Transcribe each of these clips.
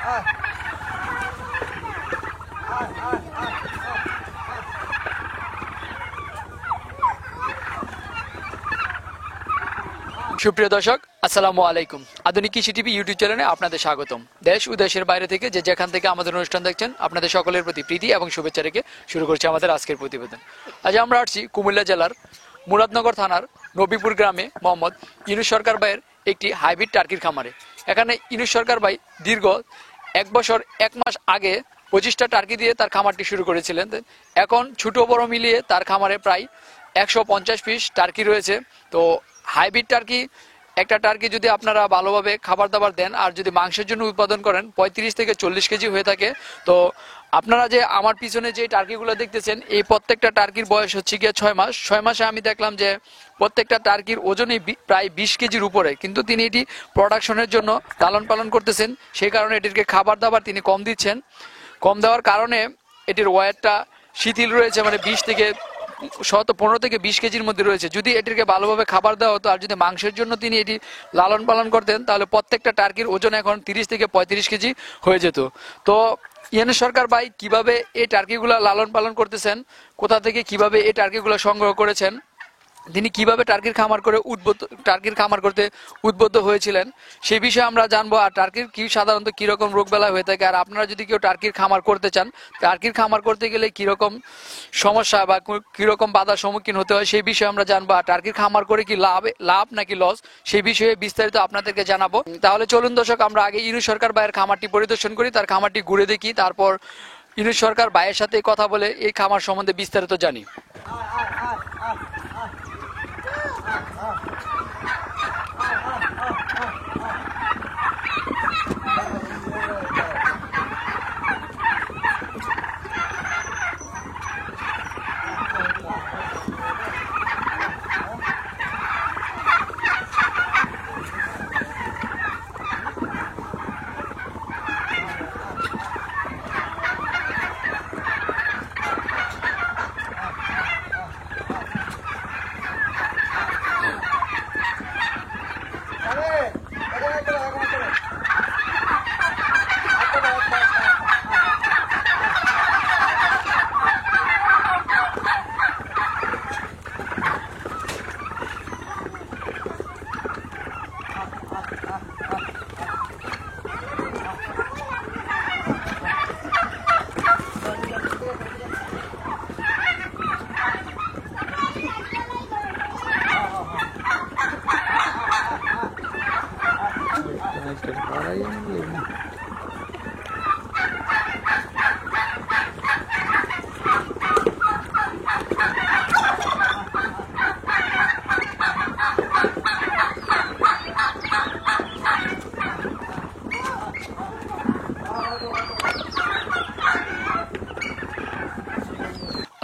সুপ্রিয় দর্শক, আসসালামু আলাইকুম। আধুনিক কৃষি টিভি ইউটিউব চ্যানেলে আপনাদের স্বাগতম। দেশ ও দেশের বাইরে থেকে যে যেখান থেকে আমাদের অনুষ্ঠান দেখছেন, আপনাদের সকলের প্রতি প্রীতি এবং শুভেচ্ছা রেখে শুরু করছি আমাদের আজকের প্রতিবেদন। আজ আমরা আসছি কুমিল্লা জেলার মুরাদনগর থানার নবীপুর গ্রামে মোহাম্মদ ইউনুস সরকার ভাইয়ের একটি হাইব্রিড টার্কির খামারে। এখানে ইউনুস সরকার ভাই দীর্ঘ 1 বছর 1 মাস আগে 25টা টার্কি দিয়ে তার খামারটি শুরু করেছিলেন। এখন ছোট বড় মিলিয়ে তার খামারে প্রায় 150 পিস টার্কি রয়েছে। তো হাইব্রিড টার্কি, একটা টার্কি যদি আপনারা ভালোভাবে খাবার দাবার দেন আর যদি মাংসের জন্য উৎপাদন করেন 35 থেকে 40 কেজি হয়ে থাকে। তো আপনারা যে আমার পিছনে যে টার্কিগুলো দেখতেছেন, এই প্রত্যেকটা টার্কির বয়স হচ্ছে গিয়ে 6 মাস। 6 মাসে আমি দেখলাম যে প্রত্যেকটা টার্কির ওজনই প্রায় 20 কেজির উপরে, কিন্তু তিনি এটি প্রোডাকশনের জন্য লালন পালন করতেছেন। সেই কারণে এটিকে খাবার দাবার তিনি কম দিচ্ছেন। কম দেওয়ার কারণে এটির ওয়েটটা শিথিল রয়েছে, মানে 15 থেকে 20 কেজির মধ্যে রয়েছে। যদি এটিকে ভালোভাবে খাবার দেওয়া হতো আর যদি মাংসের জন্য তিনি এটি লালন পালন করতেন, তাহলে প্রত্যেকটা টার্কির ওজন এখন 30 থেকে 35 কেজি হয়ে যেত। তো ইউনুস সরকার ভাই কিভাবে এই টার্কিগুলো লালন পালন করতেছেন, কোথা থেকে কিভাবে এই টার্কিগুলো সংগ্রহ করেছেন, তিনি কিভাবে টার্কির খামার করতে উদ্বুদ্ধ হয়েছিলেন, সেই বিষয়ে আমরা জানবো। আর টার্কির কি সাধারণত কিরকম রোগবেলা হয়ে থাকে, আর আপনারা যদি কেউ টার্কির খামার করতে চান, টার্কির খামার করতে গেলে কিরকম সমস্যা বা কিরকম বাধার সম্মুখীন হতে হয়, সেই বিষয়ে আমরা জানবো। আর টার্কির খামার করে কি লাভ নাকি লস, সেই বিষয়ে বিস্তারিত আপনাদেরকে জানাবো। তাহলে চলুন দর্শক, আমরা আগে ইউনুস সরকার ভাইয়ের খামারটি পরিদর্শন করি, তার খামারটি ঘুরে দেখি, তারপর ইউনুস সরকার ভাইয়ের সাথে কথা বলে এই খামার সম্বন্ধে বিস্তারিত জানি।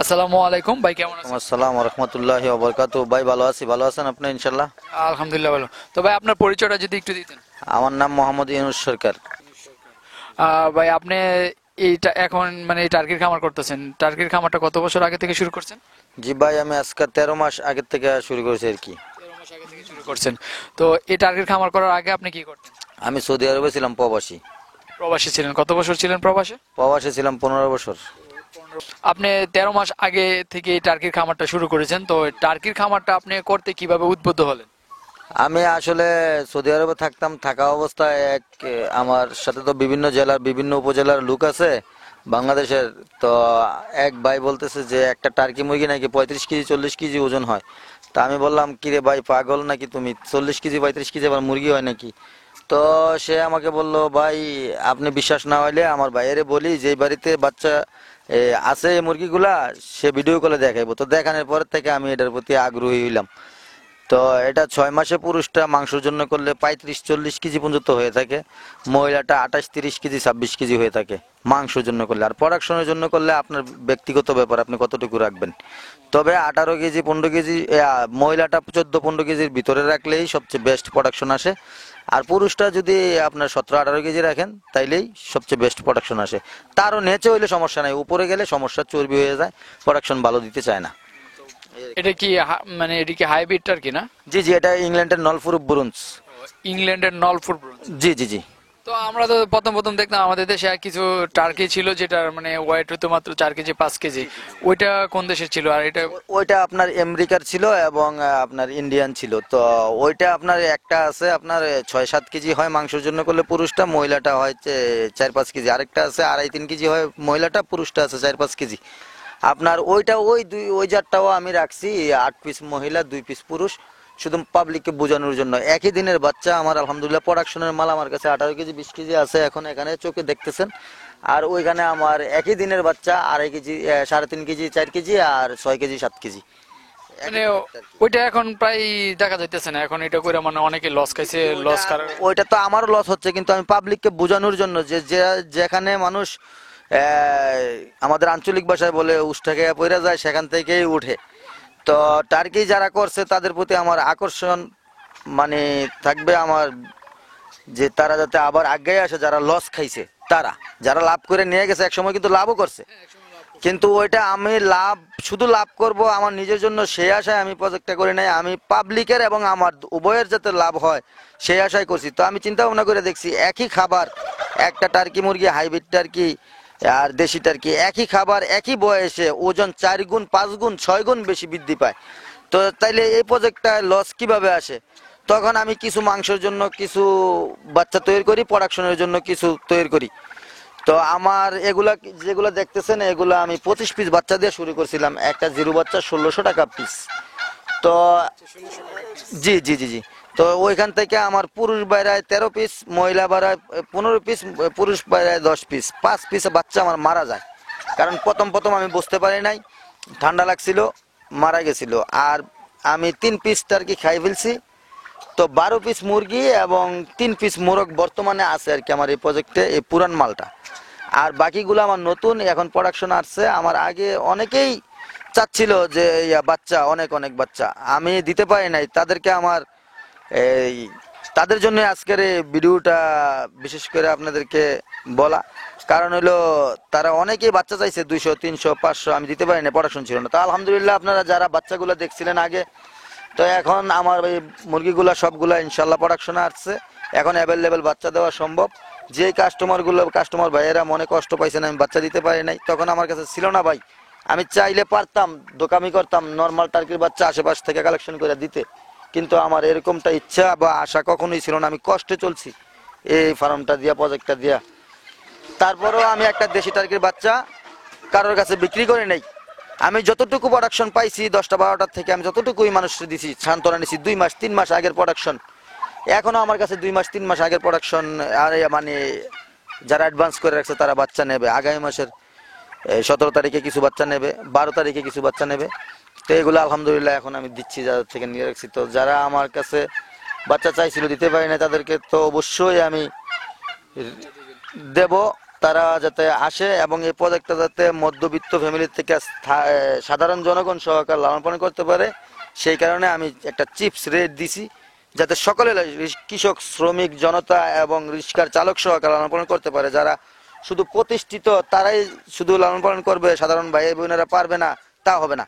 আসসালামু আলাইকুম ভাই, কেমন আছেন? আসসালামু আলাইকুম রাহমাতুল্লাহি ওয়া বারাকাতুহু। ভাই ভালো আছি, ভালো আছেন আপনি? ইনশাআল্লাহ আলহামদুলিল্লাহ ভালো। তো ভাই আপনার পরিচয়টা যদি একটু দিতেন। আমার নাম মোহাম্মদ ইউনুস সরকার। ভাই আপনি এইটা এখন মানে এই টার্কির খামার করতেছেন, টার্কির খামারটা কত বছর আগে থেকে শুরু করছেন? জি ভাই, আমি আজকে 13 মাস আগে থেকে শুরু করেছি আর কি। 13 মাস আগে থেকে শুরু করছেন। তো এই টার্কির খামার করার আগে আপনি কি করতেন? আমি সৌদি আরবে ছিলাম প্রবাসী। প্রবাসী ছিলেন? কত বছর ছিলেন প্রবাসে? প্রবাসী ছিলাম 15 বছর। আপনি 13 মাস আগে থেকে এই টার্কির খামারটা শুরু করেছেন। তো টার্কির খামারটা আপনি করতে কিভাবে উদ্বুদ্ধ হলেন? আমি আসলে সৌদি আরবে থাকতাম, থাকা অবস্থায় আমার সাথে তো বিভিন্ন জেলার বিভিন্ন উপজেলার লোক আছে বাংলাদেশের। তো এক ভাই বলতেছে যে একটা টার্কি মুরগি নাকি 35 কেজি 40 কেজি ওজন হয়। তা আমি বললাম, কিরে ভাই পাগল নাকি তুমি, 40 কেজি 35 কেজি আবার মুরগি হয় নাকি? তো সে আমাকে বলল, ভাই আপনি বিশ্বাস না হইলে আমার ভাইয়েরে বলি, যে বাড়িতে বাচ্চা আছে এই মুরগিগুলা, সে ভিডিও কলে দেখাইবো। তো দেখানোর পর থেকে আমি এটার প্রতি আগ্রহী হইলাম। তো এটা 6 মাসে পুরুষটা মাংসের জন্য করলে 35-40 কেজি পর্যন্ত হয়ে থাকে, মহিলাটা 28-30 কেজি 26 কেজি হয়ে থাকে মাংসের জন্য করলে। আর প্রোডাকশনের জন্য করলে আপনার ব্যক্তিগত ব্যাপার, আপনি কতটুকু রাখবেন। তবে 18 কেজি 15 কেজি, মহিলাটা 14-15 কেজির ভিতরে রাখলেই সবচেয়ে বেস্ট প্রোডাকশন আসে। আর পুরুষটা যদি আপনার 17-18 কেজি রাখেন তাইলেই সবচেয়ে বেস্ট প্রোডাকশন আসে। তারও নেচে হইলে সমস্যা নাই, উপরে গেলে সমস্যা, চর্বি হয়ে যায়, প্রোডাকশন ভালো দিতে চায় না। এটা কি মানে এটা কি হাইব্রিড টার্কি না? জি জি, এটা ইংল্যান্ডের নলফুর ব্রুঞ্জ। ইংল্যান্ডের নলফুর ব্রুঞ্জ। জি জি জি। তো আমরা তো প্রথম প্রথম দেখতাম আমাদের দেশে আর কিছু টার্কি ছিল যেটার মানে ওয়েট হতো মাত্র 4 কেজি 5 কেজি, ওইটা কোন দেশের ছিল আর এটা? ওইটা আপনার আমেরিকার ছিল এবং আপনার ইন্ডিয়ান ছিল। তো ওইটা আপনার একটা আছে আপনার 6-7 কেজি হয় মাংসের জন্য করলে পুরুষটা, মহিলাটা হয় 4-5 কেজি। আরেকটা আছে 2.5-3 কেজি হয় মহিলাটা, পুরুষটা আছে 4-5 কেজি। আপনার ওইটা ওই জাতটাও আমি রাখছি 8 পিস মহিলা 2 পিস পুরুষ, শুধু পাবলিককে বোঝানোর জন্য। একই দিনের বাচ্চা আমার আলহামদুলিল্লাহ প্রোডাকশনের মাল আমার কাছে 18 কেজি 20 কেজি আছে এখন এখানে চোখে দেখতেছেন। আর ওইখানে আমার একই দিনের বাচ্চা 2.5 কেজি 3.5 কেজি 4 কেজি আর 6 কেজি 7 কেজি। মানে ওইটা এখন প্রায় দেখা যাইতেছে না, এখন এটা করে মানে অনেকে লস খাইছে, লস করার। ওইটা তো আমারও লস হচ্ছে, কিন্তু আমি পাবলিককে বোঝানোর জন্য যেখানে মানুষ আমাদের আঞ্চলিক ভাষায় বলে উষ্টাকে পইরা যায় সেখান থেকেই উঠে। তো টার্কি যারা করছে তাদের প্রতি আমার আকর্ষণ মানে থাকবে আমার, যে তারা যাতে আবার আগে আসে, যারা লস খাইছে তারা, যারা লাভ করে নিয়ে গেছে একসময় কিন্তু লাভও করছে, কিন্তু ওইটা আমি শুধু লাভ করব আমার নিজের জন্য সেই আশায় আমি প্রজেক্টটা করি নাই, আমি পাবলিকের এবং আমার উভয়ের যাতে লাভ হয় সেই আশায় করছি। তো আমি চিন্তা ভাবনা করে দেখছি একই খাবার, একটা টার্কি মুরগি হাইব্রিড টার্কি আর দেশি টার্কি, একই খাবার একই বয়সে ওজন 4 গুণ 5 গুণ 6 গুণ বেশি বৃদ্ধি পায়। তো তাইলে এই প্রজেক্টটা লস কিভাবে আসে? তখন আমি কিছু মাংসের জন্য কিছু বাচ্চা তৈরি করি, প্রোডাকশনের জন্য কিছু তৈরি করি। তো আমার এগুলা যেগুলো দেখতেছেন এগুলো আমি 25 পিস বাচ্চা দিয়ে শুরু করছিলাম, একটা জিরো বাচ্চা 1600 টাকা পিস। তো জি জি জি জি। তো ওইখান থেকে আমার পুরুষ বাইরায় 13 পিস, মহিলা বাইরায় 15 পিস, পুরুষ বাইরায় 10 পিস, 5 পিস বাচ্চা আমার মারা যায়। কারণ প্রথম প্রথম আমি বুঝতে পারি নাই, ঠান্ডা লাগছিল, মারা গেছিল। আর আমি 3 পিস টার্কি খাই ফেলছি। তো 12 পিস মুরগি এবং 3 পিস মোরগ বর্তমানে আছে আর কি আমার এই প্রজেক্টে, এই পুরান মালটা। আর বাকিগুলো আমার নতুন এখন প্রোডাকশন আসছে। আমার আগে অনেকেই চাচ্ছিল যে বাচ্চা, অনেক অনেক বাচ্চা আমি দিতে পারি নাই তাদেরকে। আমার এই তাদের জন্য আজকের এই ভিডিওটা বিশেষ করে আপনাদেরকে বলা, কারণ হলো তারা অনেকেই বাচ্চা চাইছে 200 300 500, আমি দিতে পারি না, প্রোডাকশন ছিল না। তো আলহামদুলিল্লাহ আপনারা যারা বাচ্চাগুলো দেখছিলেন আগে, তো এখন আমার এই মুরগিগুলা সবগুলা ইনশাল্লাহ প্রোডাকশনে আসছে, এখন অ্যাভেলেবেল বাচ্চা দেওয়া সম্ভব। যে কাস্টমার ভাইয়েরা মনে কষ্ট পাইছেন আমি বাচ্চা দিতে পারি নাই, তখন আমার কাছে ছিল না ভাই, আমি চাইলে পারতাম দোকামি করতাম নর্মাল টার্কির বাচ্চা আশেপাশ থেকে কালেকশন করে দিতে, কিন্তু আমার এরকমটা ইচ্ছা বা আশা কখনোই ছিল না। আমি কষ্টে চলছি এই ফার্মটা দিয়া, প্রজেক্টটা দিয়া। তারপরেও আমি একটা দেশি টার্কির বাচ্চা কারোর কাছে বিক্রি করে নেই। আমি যতটুকু প্রোডাকশন পাইছি 10টা 12টার থেকে, আমি যতটুকুই মানুষকে দিছি, সান্ত্বনা নিছি 2 মাস 3 মাস আগের প্রোডাকশন। এখনো আমার কাছে 2 মাস 3 মাস আগের প্রোডাকশন। আর মানে যারা অ্যাডভান্স করে রাখছে তারা বাচ্চা নেবে আগামী মাসের 17 তারিখে কিছু বাচ্চা নেবে, 12 তারিখে কিছু বাচ্চা নেবে। তো এগুলো আলহামদুলিল্লাহ এখন আমি দিচ্ছি যাদের থেকে নিয়ে রাখছি। তো যারা আমার কাছে বাচ্চা চাইছিল দিতে পারি না তাদেরকে তো অবশ্যই আমি দেব, তারা যাতে আসে এবং এই প্রজেক্টটা যাতে মধ্যবিত্ত ফ্যামিলি থেকে সাধারণ জনগণ সহকারে লালন পালন করতে পারে, সেই কারণে আমি একটা চিপস রেট দিছি, যাতে সকলে কৃষক শ্রমিক জনতা এবং রিক্সার চালক সহকারে লালন পালন করতে পারে। যারা শুধু প্রতিষ্ঠিত তারাই শুধু লালন পালন করবে, সাধারণ ভাই বোনেরা পারবে না, তা হবে না।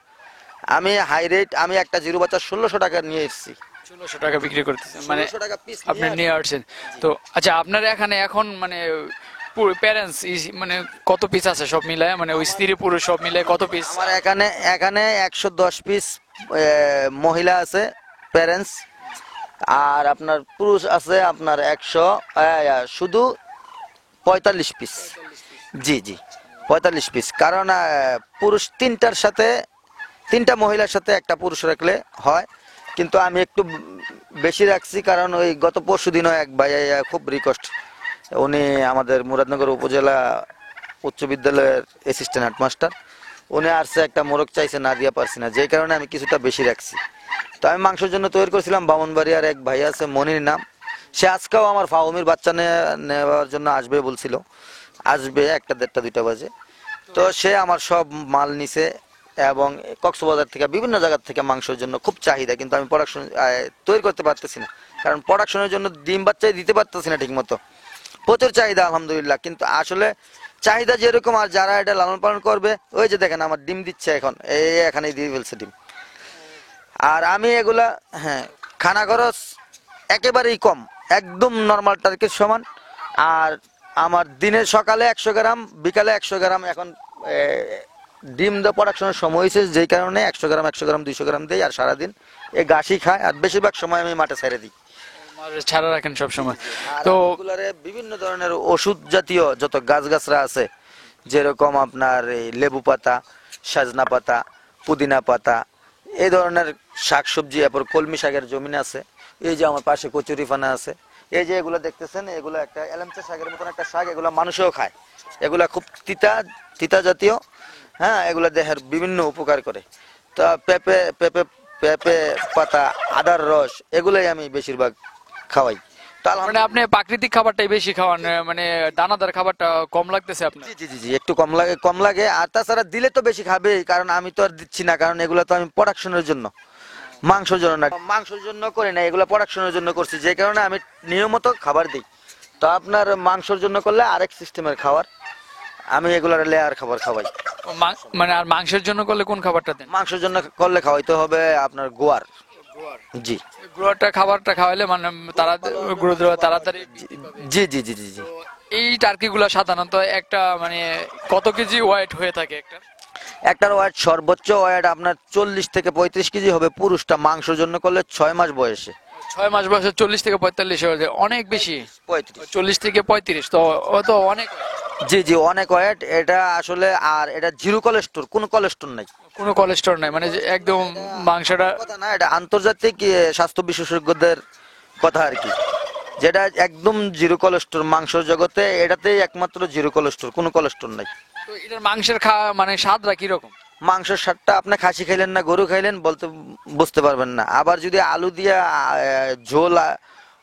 আমি হাই রেট, আমি একটা জিরো বাচ্চা 1600 টাকা নিয়ে এসেছি, 1600 টাকা বিক্রি করতেছেন মানে 1600 টাকা পিস আপনি নিয়ে আসছেন। তো আচ্ছা, আপনার এখানে এখন মানে প্যারেন্টস মানে কত পিস আছে সব মিলায়, মানে ওই স্ত্রী পুরুষ সব মিলায় কত পিস? আমার এখানে এখানে 110 পিস মহিলা আছে প্যারেন্টস, আর আপনার পুরুষ আছে আপনার 100 শুধু 45 পিস। জি জি 45 পিস। কারণ পুরুষ 3টার সাথে 3টা মহিলার সাথে একটা পুরুষ রাখলে হয়, কিন্তু আমি একটু বেশি রাখছি কারণ ওই গত পরশু দিনও এক ভাই খুব রিকোয়েস্ট, উনি আমাদের মুরাদনগর উপজেলা উচ্চ বিদ্যালয়ের অ্যাসিস্ট্যান্ট হেডমাস্টার, উনি আসছে একটা মোরগ চাইছে, না দিয়া পারছি না, যেই কারণে আমি কিছুটা বেশি রাখছি। তো আমি মাংসের জন্য তৈরি করেছিলাম। বামনবাড়িয়ার এক ভাই আছে মনির নাম, সে আজকেও আমার ফাউমির বাচ্চা নেওয়ার জন্য আসবে বলছিল, আসবে 1টা 1:30 2টা বাজে। তো সে আমার সব মাল নিছে এবং কক্সবাজার থেকে বিভিন্ন জায়গার থেকে মাংসের জন্য খুব চাহিদা, কিন্তু আমি প্রোডাকশন তৈরি করতে পারতেছি না, কারণ প্রোডাকশনের জন্য ডিম বাচ্চাই দিতে পারতেছি না ঠিক মতো। প্রচুর চাহিদা আলহামদুলিল্লাহ, কিন্তু আসলে চাহিদা যেরকম আর যারা এটা লালন পালন করবে, ওই যে দেখেন আমার ডিম দিচ্ছে এখন, এখানেই দিয়ে ফেলছে ডিম। আর আমি এগুলা, হ্যাঁ, খানা খরচ একেবারেই কম, একদম নর্মাল টার্কির সমান। আর আমার দিনের সকালে 100 গ্রাম, বিকালে 100 গ্রাম। এখন ডিম দা প্রোডাকশনের সময় হয়েছে, যেই কারণে 100 গ্রাম 100 গ্রাম 200 গ্রাম দেই। আর সারাদিন এই ঘাসই খায়, আর বেশিরভাগ সময় আমি মাঠে ছেড়ে দিই। ছাড়া রাখেন সব সময়। আর তো এগুলারে বিভিন্ন ধরনের ওষুধ জাতীয় যত গাছগাছরা আছে, যেরকম আপনার এই লেবু পাতা, সাজনা পাতা, পুদিনা পাতা, এই ধরনের শাকসবজি, এরপর কলমি শাকের জমিন আছে। এই যে আমার পাশে কচুরি ফানা আছে, এই যে এগুলো দেখতেছেন, এগুলো একটা এলামচা শাকের মতন একটা শাক, এগুলো মানুষও খায়। এগুলা খুব তিতা তিতা জাতীয়, হ্যাঁ, এগুলা দেহের বিভিন্ন উপকার করে। তা পেঁপে পেঁপে পেঁপে পাতা, আদার রস, এগুলাই আমি বেশিরভাগ খাওয়াই। তো মানে আলহামদুলিল্লাহ। আপনি প্রাকৃতিক খাবারটাই বেশি খাওয়ান, মানে দানাদার খাবারটা কম লাগতেছে আপনার? জি জি জি জি, একটু কম লাগে। আর তাছাড়া দিলে তো বেশি খাবে, কারণ আমি তো আর দিচ্ছি না, কারণ এগুলো তো আমি প্রোডাকশনের জন্য, মাংসের জন্য না, মাংসের জন্য করি না, এগুলো প্রোডাকশনের জন্য করছি, যে কারণে আমি নিয়মিত খাবার দিই। তো আপনার মাংসের জন্য করলে আরেক সিস্টেমের খাবার, আমি এগুলার লেয়ার খাবার খাওয়াই। মানে আর মাংসের জন্য করলে কোন খাবারটা দেন? মাংসের জন্য করলে খাওয়াইতে হবে আপনার গোয়ার। জি গুঁড়োটা খাবারটা খাওয়াইলে মানে তারা গুঁড়ো তাড়াতাড়ি বৃদ্ধি পাবে। জি জি জি জি জি। তো এই টার্কি গুলা সাধারণত একটা মানে কত কেজি ওয়েট হয়ে থাকে একটা? একটার ওয়েট, সর্বোচ্চ ওয়েট আপনার 40 থেকে 35 কেজি হবে পুরুষটা, মাংসের জন্য করলে 6 মাস বয়সে। 6 মাস বয়সে 40 থেকে 45 হয়ে যায়, অনেক বেশি। 35। 40 থেকে 35 তো ও তো অনেক। জি জি, অনেক ওয়েট এটা আসলে। আর এটা জিরো কোলেস্ট্রল, কোনো কোলেস্ট্রল নাই। কোনো কোলেস্ট্রল নাই, মানে যে একদম মাংসটা। কথা না, এটা আন্তর্জাতিক স্বাস্থ্য বিশেষজ্ঞদের কথা আর কি, যেটা একদম জিরো কোলেস্ট্রল মাংসের জগতে, এটাতেই একমাত্র জিরো কোলেস্ট্রল, কোনো কোলেস্ট্রল নাই। তো এটার মাংসের মানে স্বাদটা কি রকম? মাংসের স্বাদটা আপনি খাসি খাইলেন না গরু খাইলেন বলতে বুঝতে পারবেন না। আবার যদি আলু দিয়া ঝোল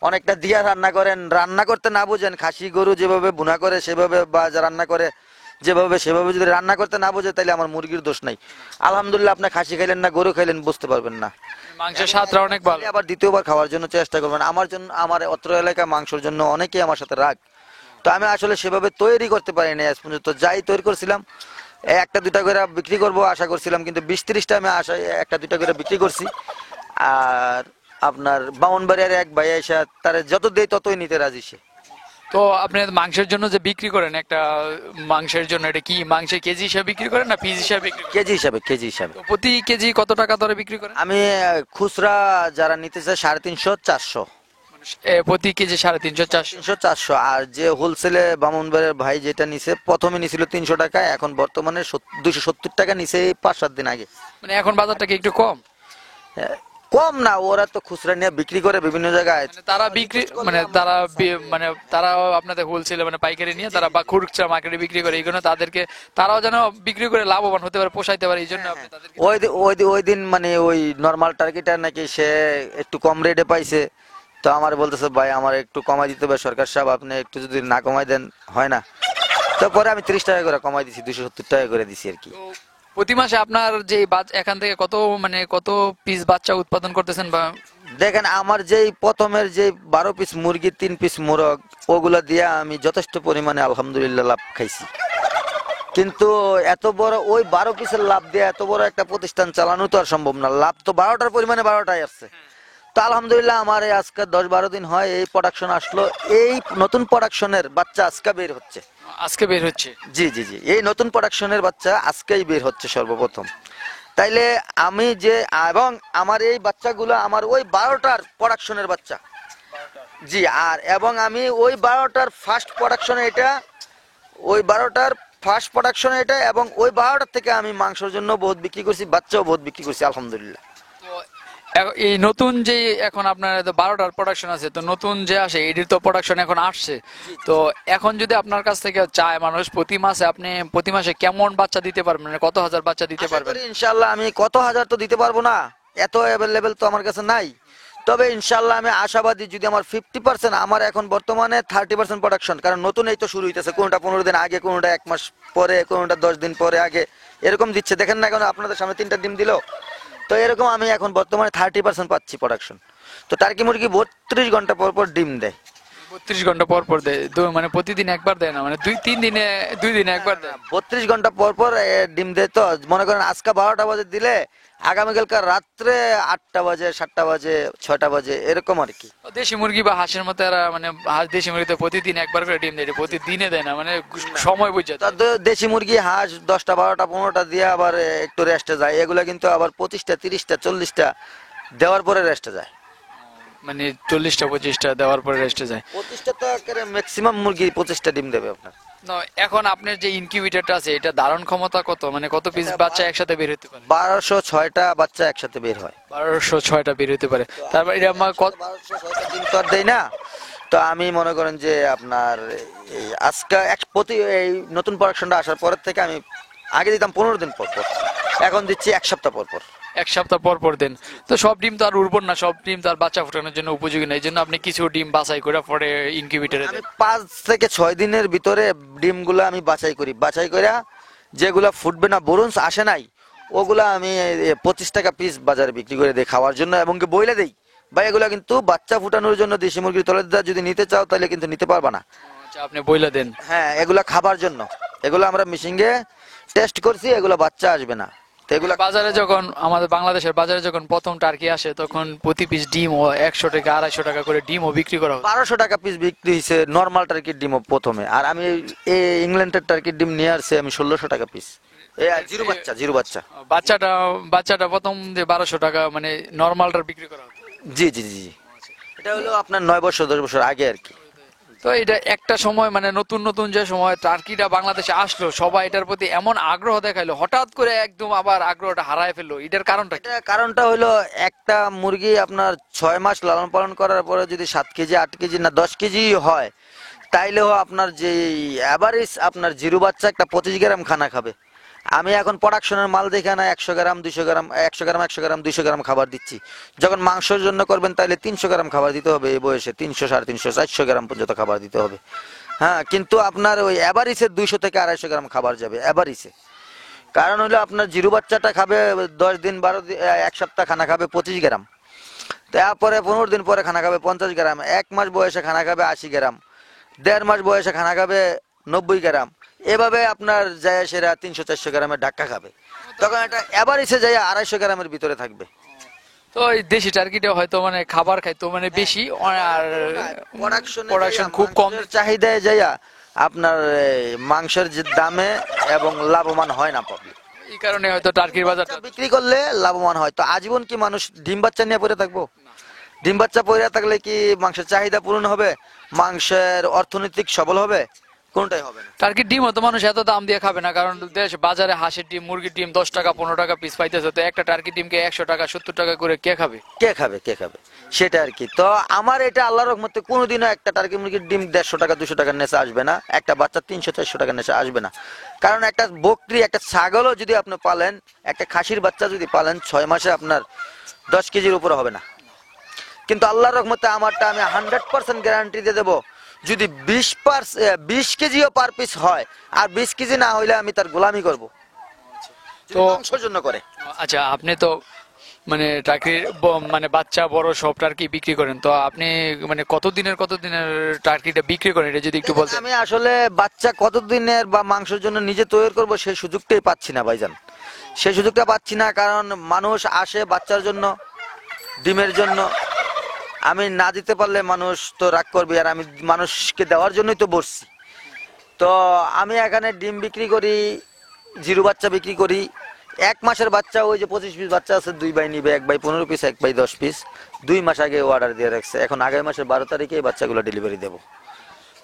অনেকটা দিয়া রান্না করেন, রান্না করতে না বুঝেন, খাসি গরু যেভাবে ভুনা করে সেভাবে, বা রান্না করে যেভাবে সেভাবে যদি রান্না করতে না বোঝে, তাহলে আমার মুরগির দোষ নাই। আলহামদুলিল্লাহ, আপনি খাসি খাইলেন না গরু খাইলেন বুঝতে পারবেন না। মাংসের স্বাদটা অনেক ভালো। আবার দ্বিতীয়বার খাওয়ার জন্য চেষ্টা করবেন। আমার জন্য, আমার অত্র এলাকায় মাংসের জন্য অনেকেই আমার সাথে রাগ। তো আমি আসলে সেভাবে তৈরি করতে পারি না আজ পর্যন্ত। যাই তৈরি করছিলাম, একটা দুটা করে বিক্রি করব আশা করছিলাম, কিন্তু 20-30টা আমি আশায় একটা দুটা করে বিক্রি করছি। আর আপনার বামনবাড়িয়ার এক ভাই এসে তারা যত দেয় ততই নিতে রাজি সে। তো আপনি মাংসের জন্য যে বিক্রি করেন একটা মাংসের জন্য, এটা কি মাংসের কেজি হিসাবে বিক্রি করেন না পিস হিসাবে বিক্রি করেন? কেজি হিসাবে, কেজি হিসাবে। তো প্রতি কেজি কত টাকা দরে বিক্রি করেন? আমি খুচরা যারা নিতে চায় 350-400। প্রতি কেজি 350 400। 300-400। আর যে হোলসেলে বামনবাড়িয়ার ভাই যেটা নিছে, প্রথমে নিছিল 300 টাকা, এখন বর্তমানে 270 টাকা নিছে, 5-7 দিন আগে। মানে এখন বাজারটা কি একটু কম? কম না, ওরা তো খুচরা নিয়ে বিক্রি করে বিভিন্ন জায়গায়। মানে তারা বিক্রি, মানে মানে তারা আপনাদের হোলসেলে মানে পাইকারি নিয়ে তারা বা খুচরা মার্কেটে বিক্রি করে, এই জন্য তাদেরকে তারাও যেন বিক্রি করে লাভবান হতে পারে, পোষাইতে পারে, এই জন্য আপনি তাদেরকে। ওই দিন মানে ওই নর্মাল টার্কিটা নাকি সে একটু কম রেটে পাইছে। তো আমার বলতেছে, ভাই আমার একটু কমাই দিতে হবে সরকার সাহেব, আপনি একটু যদি না কমাই দেন হয় না। তারপরে আমি 30 টাকা করে কমাই দিছি, 270 টাকা করে দিছি আর কি। তো প্রতি মাসে আপনার যে এখান থেকে কত মানে কত পিস বাচ্চা উৎপাদন করতেছেন? বা দেখেন, আমার যেই প্রথমের যে 12 পিস মুরগি, 3 পিস মোরগ, ওগুলা দিয়ে আমি যথেষ্ট পরিমাণে আলহামদুলিল্লাহ লাভ খাইছি। কিন্তু এত বড় ওই 12 পিসের লাভ দিয়ে এত বড় একটা প্রতিষ্ঠান চালানো তো আর সম্ভব না। লাভ তো 12টার পরিমাণে 12টাই আসছে। তো আলহামদুলিল্লাহ, আমার এই আজকে 10-12 দিন হয় এই প্রোডাকশন আসলো। এই নতুন প্রোডাকশনের বাচ্চা আজকে বের হচ্ছে। আজকে বের হচ্ছে? জি জি জি, এই নতুন প্রোডাকশনের বাচ্চা আজকেই বের হচ্ছে সর্বপ্রথম। তাইলে আমি যে, এবং আমার এই বাচ্চাগুলো আমার ওই 12টার প্রোডাকশনের বাচ্চা। জি, আর এবং আমি ওই 12টার ফার্স্ট প্রোডাকশনে এটা, ওই 12টার ফার্স্ট প্রোডাকশনে এটা, এবং ওই 12টার থেকে আমি মাংসের জন্য বহুত বিক্রি করছি, বাচ্চাও বহুত বিক্রি করছি আলহামদুলিল্লাহ। তো এই নতুন যে এখন আপনার 12টার প্রোডাকশন আছে, তো নতুন যে আসে এটির তো প্রোডাকশন এখন আসছে। তো এখন যদি আপনার কাছ থেকে চায় মানুষ প্রতি মাসে, আপনি প্রতি মাসে কেমন বাচ্চা দিতে পারবেন, মানে কত হাজার বাচ্চা দিতে পারবেন? ইনশাল্লাহ আমি কত হাজার তো দিতে পারবো না, এত অ্যাভেলেবেল তো আমার কাছে নাই। তবে ইনশাল্লাহ আমি আশাবাদী, যদি আমার 50%, আমার এখন বর্তমানে 30% প্রোডাকশন, কারণ নতুন এই তো শুরু হইতেছে, কোনটা 15 দিন আগে, কোনটা 1 মাস পরে, কোনটা 10 দিন পরে আগে, এরকম দিচ্ছে। দেখেন না, এখন আপনাদের সামনে 3টা ডিম দিল। তো এরকম আমি এখন বর্তমানে 30% পাচ্ছি প্রোডাকশন। তো টার্কি মুরগি 32 ঘন্টা পর পর ডিম দেয়। 32 ঘন্টা পর পর দেয়? মানে প্রতিদিন একবার দেয় না, মানে 2-3 দিনে 2 দিনে একবার দেয়? 32 ঘন্টা পর পর ডিম দেয়। তো মনে করেন আজকে 12টা বাজে দিলে আগামীকালকার রাত্রে 8টা বাজে, 7টা বাজে, 6টা বাজে, এরকম আর কি। দেশি মুরগি বা হাঁসের মতো এরা মানে দেশি মুরগিতে প্রতিদিন একবার করে ডিম দেয়, প্রতিদিনে দেয় না, মানে সময় বুঝে তা দেশি মুরগি হাঁস 10টা 12টা 15টা দিয়ে আবার একটু রেস্টে যায়, এগুলা কিন্তু আবার 25টা 30টা 40টা দেওয়ার পরে রেস্টে যায়। মানে 40টা 25টা দেওয়ার পরে রেস্টে যায়। 25টা তো ম্যাক্সিমাম মুরগি 25টা ডিম দেবে আপনার। না, এখন আপনার যে ইনকিউবেটরটা আছে এটা ধারণ ক্ষমতা কত, মানে কত পিস বাচ্চা একসাথে বের হতে পারে? 1206টা বাচ্চা একসাথে বের হয়। 1206টা বের হতে পারে। তারপর এটা আমার কত 1206টা ডিম তো আর দেয় না। তো আমি মনে করেন যে আপনার এই আজকে এই নতুন প্রোডাকশনটা আসার পরের থেকে আমি আগে দিতাম 15 দিন পর পর, এখন দিচ্ছি 1 সপ্তাহ পর পর। এক সপ্তাহ পর পর দেন। তো সব ডিম তো আর উর্বর না, সব ডিম তো আর বাচ্চা ফোটানোর জন্য উপযোগী না, এই জন্য আপনি কিছু ডিম বাছাই করে পরে ইনকিউবেটরে আমি দেন। 5 থেকে 6 দিনের ভিতরে ডিমগুলো আমি বাছাই করে যেগুলা ফুটবে না, বরুণ আসে নাই, ওগুলা আমি 25 টাকা পিস বাজারে বিক্রি করে দিই খাওয়ার জন্য, এবং কি বইলে দেই ভাই এগুলা কিন্তু বাচ্চা ফুটানোর জন্য দেশি মুরগির তলেদার যদি নিতে চাও তাহলে কিন্তু নিতে পারবা না। আচ্ছা, আপনি বইলা দেন। হ্যাঁ, এগুলা খাবার জন্য, এগুলো আমরা মিশিংয়ে টেস্ট করছি, এগুলো বাচ্চা আসবে না। তো এগুলা বাজারে যখন আমাদের বাংলাদেশের বাজারে যখন প্রথম টার্কি আসে তখন প্রতি পিস ডিম ও 100 টাকা 250 টাকা করে ডিমও বিক্রি করা হয়। 1200 টাকা পিস বিক্রি হয়েছে নর্মাল টার্কির ডিম প্রথমে, আর আমি এই ইংল্যান্ডের টার্কির ডিম নিয়ে আসছি আমি 1600 টাকা পিস। জিরো বাচ্চা। বাচ্চাটা প্রথম যে 1200 টাকা মানে নরমালটার বিক্রি করা হয়। জি জি জি জি। এটা হলো আপনার 9 বছর 10 বছর আগে আর কি। তো এটা একটা সময় মানে নতুন নতুন যে সময় টার্কিটা বাংলাদেশে আসলো সবাই এটার প্রতি এমন আগ্রহ দেখাইলো, হঠাৎ করে একদম আবার আগ্রহটা হারায় ফেললো, এটার কারণটা কি? এটা কারণটা হলো একটা মুরগি আপনার 6 মাস লালন পালন করার পরে যদি 7 কেজি 8 কেজি না 10 কেজি হয়, তাইলেও আপনার যে অ্যাভারেজ আপনার জিরো বাচ্চা একটা 25 গ্রাম খানা খাবে। আমি এখন প্রোডাকশনের মাল দেখে না 100 গ্রাম 200 গ্রাম 100 গ্রাম 100 গ্রাম 200 গ্রাম খাবার দিচ্ছি। যখন মাংসের জন্য করবেন তাহলে 300 গ্রাম খাবার দিতে হবে, এই বয়সে 300 350 400 গ্রাম পর্যন্ত খাবার দিতে হবে। হ্যাঁ, কিন্তু আপনার ওই অ্যাভারেজে 200 থেকে 250 গ্রাম খাবার যাবে অ্যাভারেজে। কারণ হলো আপনার জিরো বাচ্চাটা খাবে 10 দিন 12 দিন 1 সপ্তাহ খানা খাবে 25 গ্রাম, তারপরে 15 দিন পরে খানা খাবে 50 গ্রাম, 1 মাস বয়সে খানা খাবে 80 গ্রাম, 1.5 মাস বয়সে খানা খাবে 90 গ্রাম, এভাবে আপনার যায় সেরা 300 400 গ্রামের ধাক্কা খাবে। তখন এটা এভারেজে যায় 250 গ্রামের ভিতরে থাকবে। তো এই দেশি টার্কিটা হয়তো মানে খাবার খাইতো মানে বেশি, আর প্রোডাকশন খুব কম। চাহিদায় যাইয়া আপনার মাংসের যে দামে এবং লাভবান হয় না পাবলিক, এই কারণে হয়তো টার্কির বাজারটা বিক্রি করলে লাভবান হয়। তো আজীবন কি মানুষ ডিম বাচ্চা নিয়ে পড়ে থাকবো? ডিম বাচ্চা পড়ে থাকলে কি মাংসের চাহিদা পূরণ হবে, মাংসের অর্থনৈতিক সবল হবে? কোনটাই হবে না। টার্কির ডিম হতো মানুষ এত দাম দিয়ে খাবে না, কারণ দেশ বাজারে হাঁসের ডিম মুরগির ডিম 10 টাকা 15 টাকা পিস পাইতেছে, তো একটা টার্কি ডিমকে 100 টাকা 70 টাকা করে কে খাবে? কে খাবে সেটা আর কি। তো আমার এটা আল্লাহর রহমতে কোনোদিনও একটা টার্কি মুরগির ডিম 150 টাকা 200 টাকার নেশা আসবে না, একটা বাচ্চা 300 400 টাকার নেশা আসবে না। কারণ একটা বকরি একটা ছাগলও যদি আপনি পালেন, একটা খাসির বাচ্চা যদি পালেন 6 মাসে আপনার 10 কেজির উপরে হবে না। কিন্তু আল্লাহর রহমতে আমারটা আমি 100% গ্যারান্টি দিয়ে দেবো, যদি 20 কেজিও পার পিস হয় আর 20 কেজি না হইলে আমি তার গোলামি করব। তো মাংসের জন্য করে। আচ্ছা, আপনি তো মানে টার্কির মানে বাচ্চা বড় সব টার্কি বিক্রি করেন, তো আপনি মানে কতদিনের টার্কিটা বিক্রি করেন এটা যদি একটু বলতেন। আমি আসলে বাচ্চা কতদিনের বা মাংসের জন্য নিজে তৈরি করব সেই সুযোগটাই পাচ্ছি না ভাইজান, সেই সুযোগটা পাচ্ছি না। কারণ মানুষ আসে বাচ্চার জন্য, ডিমের জন্য, আমি না দিতে পারলে মানুষ তো রাগ করবে, আর আমি মানুষকে দেওয়ার জন্যই তো বসছি। তো আমি এখানে ডিম বিক্রি করি, জিরো বাচ্চা বিক্রি করি। 1 মাসের বাচ্চা ওই যে 25 পিস বাচ্চা আছে, 2 ভাই নিবে, 1 ভাই 15 পিস 1 ভাই 10 পিস, 2 মাস আগে অর্ডার দিয়ে রাখছে, এখন আগামী মাসের 12 তারিখে এই বাচ্চাগুলো ডেলিভারি দেবো।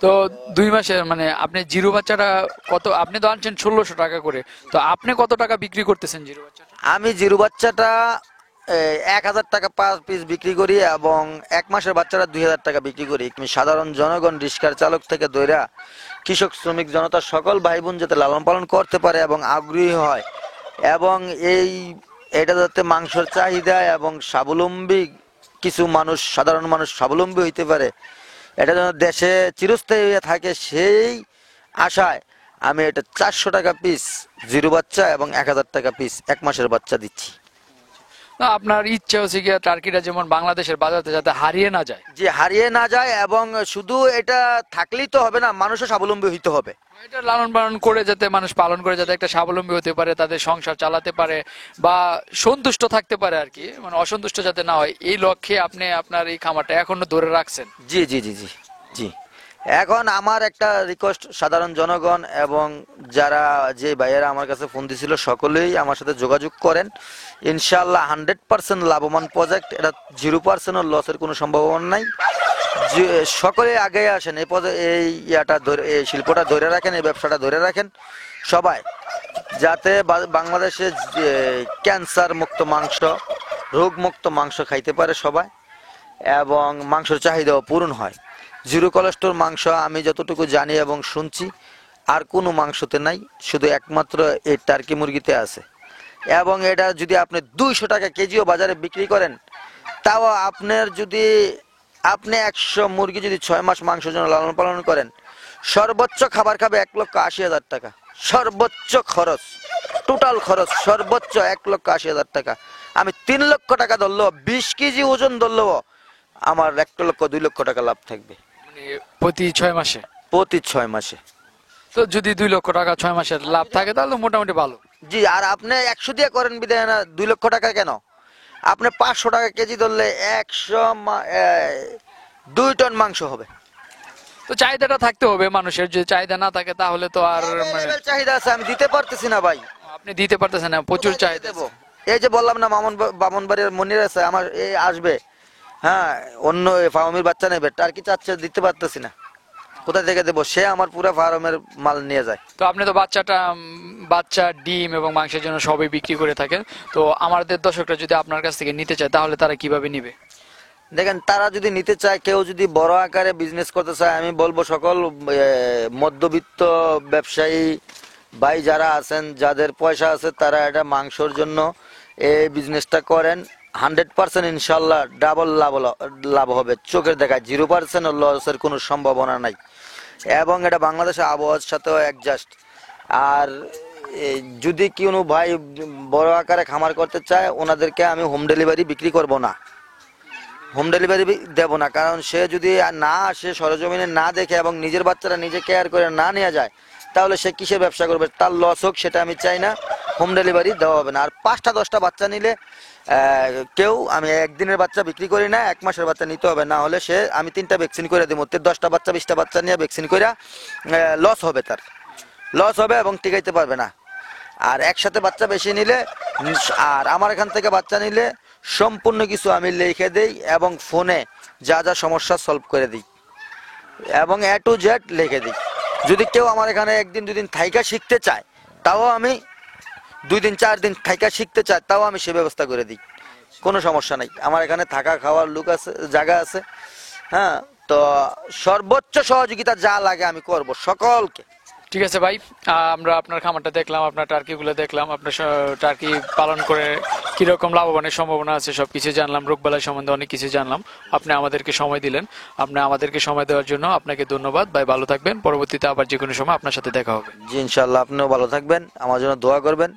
তো 2 মাসের মানে আপনি জিরো বাচ্চাটা কত, আপনি তো আনছেন 1600 টাকা করে, তো আপনি কত টাকা বিক্রি করতেছেন জিরো বাচ্চাটা? আমি জিরো বাচ্চাটা 1000 টাকা পার পিস বিক্রি করি, এবং 1 মাসের বাচ্চাটা 2000 টাকা বিক্রি করি। আমি সাধারণ জনগণ, রিক্সার চালক থেকে দইরা কৃষক শ্রমিক জনতা সকল ভাই বোন যাতে লালন পালন করতে পারে এবং আগ্রহী হয়, এবং এটা যাতে মাংসের চাহিদা এবং স্বাবলম্বী কিছু মানুষ, সাধারণ মানুষ স্বাবলম্বী হইতে পারে, এটা যেন দেশে চিরস্থায়ী হয়ে থাকে, সেই আশায় আমি এটা 400 টাকা পিস জিরো বাচ্চা এবং 1000 টাকা পিস 1 মাসের বাচ্চা দিচ্ছি। না, আপনার ইচ্ছে হচ্ছে গিয়া টার্কিটা যেমন বাংলাদেশের বাজারে যাতে হারিয়ে না যায়। যে হারিয়ে না যায়, এবং শুধু এটা থাকলেই তো হবে না, মানুষও স্বাবলম্বী হইতে হবে। এটা লালন পালন করে যাতে মানুষ পালন করে যাতে একটা স্বাবলম্বী হতে পারে, তাদের সংসার চালাতে পারে বা সন্তুষ্ট থাকতে পারে আর কি, মানে অসন্তুষ্ট যাতে না হয়, এই লক্ষ্যে আপনি আপনার এই খামারটা এখনো ধরে রাখছেন। জি জি জি জি জি। এখন আমার একটা রিকোয়েস্ট, সাধারণ জনগণ এবং যারা যে ভাইয়েরা আমার কাছে ফোন দিছিল সকলেই আমার সাথে যোগাযোগ করেন। ইনশাল্লাহ 100% লাভবান প্রজেক্ট, এটা 0% লসের কোনো সম্ভাবনা নাই। সকলে আগে আসেন, এই ইয়াটা ধরে, এই শিল্পটা ধরে রাখেন, এই ব্যবসাটা ধরে রাখেন সবাই, যাতে বাংলাদেশে ক্যান্সার মুক্ত মাংস, রোগ মুক্ত মাংস খাইতে পারে সবাই, এবং মাংসের চাহিদাও পূরণ হয়। জিরো কোলেস্ট্রল মাংস আমি যতটুকু জানি এবং শুনছি আর কোনো মাংসতে নাই, শুধু একমাত্র এই টার্কি মুরগিতে আছে। এবং এটা যদি আপনি 200 টাকা কেজিও বাজারে বিক্রি করেন, তাও আপনার যদি আপনি 100 মুরগি যদি 6 মাস মাংসের জন্য লালন পালন করেন, সর্বোচ্চ খাবার খাবে 1,80,000 টাকা, সর্বোচ্চ খরচ, টোটাল খরচ সর্বোচ্চ 1,80,000 টাকা। আমি 3 লক্ষ টাকা ধরলেও, 20 কেজি ওজন ধরলেও আমার 1,00,000-2,00,000 টাকা লাভ থাকবে মানে প্রতি 6 মাসে। প্রতি 6 মাসে। তো যদি 2 লক্ষ টাকা 6 মাসের লাভ থাকে তাহলে মোটামুটি ভালো। জি, আর আপনি 100 দিয়ে করেন বিধায় না 2 লক্ষ টাকা কেন, আপনি 500 টাকা কেজি ধরলে 2 টন মাংস হবে। তো চাহিদাটা থাকতে হবে মানুষের, যদি চাহিদা না থাকে তাহলে তো আর মানে Available চাহিদা আছে, আমি দিতে পারতেছি না ভাই। আপনি দিতে পারতেছেন না, প্রচুর চাহিদা দেবো। এই যে বললাম না, বামনবাড়ির মনির আছে আমার, এই আসবে, হ্যাঁ, অন্য ফার্মের বাচ্চা নেবে, টার্কি চাচ্ছে, দিতে পারতেছি না, কোথা থেকে দেবো? সে আমার পুরো ফার্মের মাল নিয়ে যায়। তো আপনি তো বাচ্চা, ডিম এবং মাংসের জন্য সবই বিক্রি করে থাকেন। তো আমাদের দর্শকরা যদি আপনার কাছ থেকে নিতে চায় তাহলে তারা কিভাবে নিবে? দেখেন, তারা যদি নিতে চায়, কেউ যদি বড় আকারে বিজনেস করতে চায়, আমি বলবো সকল মধ্যবিত্ত ব্যবসায়ী ভাই যারা আছেন, যাদের পয়সা আছে, তারা এটা মাংসর জন্য এই বিজনেসটা করেন। 100% ইনশাল্লাহ ডাবল লাভ হবে, চোখের দেখা। 0% লসের কোনো সম্ভাবনা নাই, এবং এটা বাংলাদেশের আবহাওয়ার সাথেও অ্যাডজাস্ট। আর যদি কোনো ভাই বড় আকারে খামার করতে চায়, ওনাদেরকে আমি হোম ডেলিভারি বিক্রি করব না, হোম ডেলিভারি দেব না। কারণ সে যদি না আসে, সরজমিনে না দেখে এবং নিজের বাচ্চারা নিজে কেয়ার করে না নিয়ে যায়, তাহলে সে কিসের ব্যবসা করবে? তার লস হোক, সেটা আমি চাই না। হোম ডেলিভারি দেওয়া হবে না। আর 5টা 10টা বাচ্চা নিলে আমি একদিনের বাচ্চা বিক্রি করি না, 1 মাসের বাচ্চা নিতে হবে, না হলে আমি 3টা ভ্যাকসিন করে দিব। 10টা বাচ্চা 20টা বাচ্চা নিয়ে ভ্যাকসিন করে লস হবে, তার লস হবে এবং টিকাইতে পারবে না। আর একসাথে বাচ্চা বেশি নিলে, আর আমার এখান থেকে বাচ্চা নিলে সম্পূর্ণ কিছু আমি লিখে দেই এবং ফোনে যা যা সমস্যা সলভ করে দিই এবং A to Z লিখে দিই। যদি কেউ আমার এখানে 1 দিন 2 দিন থাইকা শিখতে চায়, তাও আমি 2 দিন 4 দিন থাইকা শিখতে চায়, তাও আমি সে ব্যবস্থা করে দিই, কোনো সমস্যা নাই। আমার এখানে থাকা খাওয়ার লোক আছে, জায়গা আছে, হ্যাঁ। তো সর্বোচ্চ সহযোগিতা যা লাগে আমি করব সকলকে। ঠিক আছে ভাই, আমরা আপনার খামারটা দেখলাম, আপনার টার্কিগুলো দেখলাম, আপনার টার্কি পালন করে কিরকম লাভবানের সম্ভাবনা আছে সবকিছু জানলাম, রোগবালাই সম্বন্ধে অনেক কিছু জানলাম। আপনি আমাদেরকে সময় দিলেন, আপনি আমাদেরকে সময় দেওয়ার জন্য আপনাকে ধন্যবাদ ভাই। ভালো থাকবেন, পরবর্তীতে আবার যে কোনো সময় আপনার সাথে দেখা হবে। জি ইনশাল্লাহ, আপনিও ভালো থাকবেন, আমার জন্য দোয়া করবেন।